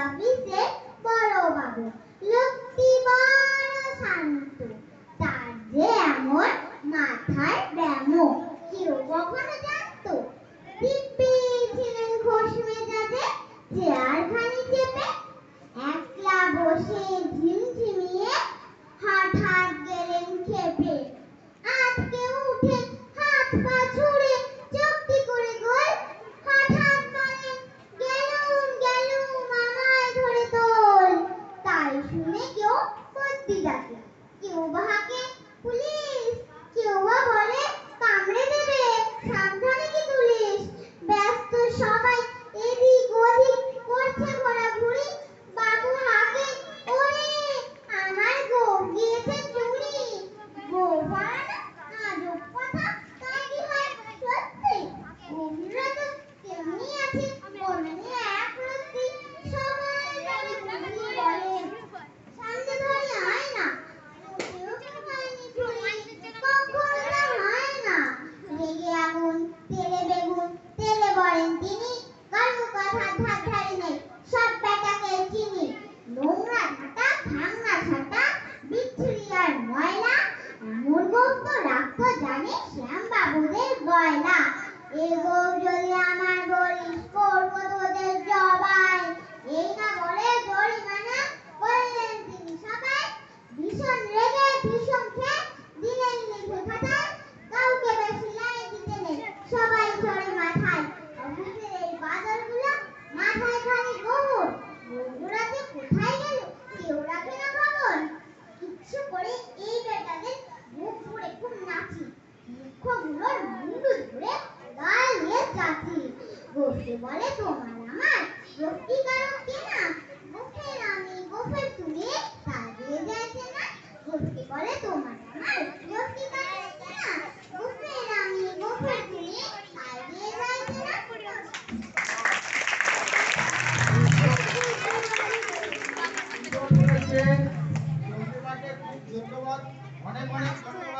অফিসে বড় বাবু, লোকটি বড় শান্ত, তার যে এমন মাথায় ব্যামো কেউ কখনো জানতো? দিব্যি ছিলেন খোশ মেজাজে, চেয়ারখানি চেপে একলা বসে ঝিমঝিমিয়ে হঠাৎ গেলেন খেপে। আজকে উঠে হাত পা ছুড়ে চুক্তি করে গোল, হঠাৎ বলেন গেলুম গেলুম আমায় ধরে তোল। তাই শুনে কেউ বদ্যি ডাকে, কেউ বা হাঁকে পুলিশ, কেউ বা বলে কামড়ে দেবে সাবধানে কি তুলিস। ব্যস্ত সবাই এদিক ওদিক করছে ঘোরাঘুরি, বাবু হাঁকে ওরে আমার গোঁফ গিয়েছে চুরি। গোঁফ হারানো আজব কথা, তাই কি হয় সত্যি? গভীরা তো তেমনি আছে বনেনি এক রত্তি। সবাই তাকে বুঝিয়ে বলে সামনে ধরে আয় না, মোটেও কেউ হয়নি চুরি, কখনো তা হয় না। রেগে আগুন তেলে বেগুন, তেলে বলেন তিনি কর্ম কথা ধার ধারি নেই, সব বেটাকে চিনি। নোংরা ঝাঁটা ভাঙা ছাটা বিচ্ছুরি আর ময়লা, এমন গোঁফ তো রাখতো জানে শ্যাম বাবুদের গয়না। এ গোঁফ যদি আমার বলিস করবো তোদের জবাই, এই না বলে জরিমানা করলেন তিনি সবাই। ভীষণ রেগে ভীষণ খেয়ে দিলেন লিখে খাতায়, কাউকে বেশি লাই দিতে নেই সবাই চড়ে মাথায়। অফিসের এই বাদরগুলো মাথায় খালি গোবর, বন্ধুরা যে কোথায় গেল কেউ রাখে না খবর। কিচ্ছু করে এই বেটাদের মুখ পুড়ে খুব নাচি, মুখগুলোর মুন্ডু ধরে গাল দিয়ে চাচি। গোফকে বলে তোমার আমার, গোফটি কারণ কেনা, গোফের আমি গোফের তুমি তাই দিয়ে যাইছে না। গোফকে বলে তোমার আমার, গোফটি কারণ কেনা, গোফের আমি গোফের তুমি তাই দিয়ে যাইছে না। ধন্যবাদ, অনেক অনেক ধন্যবাদ।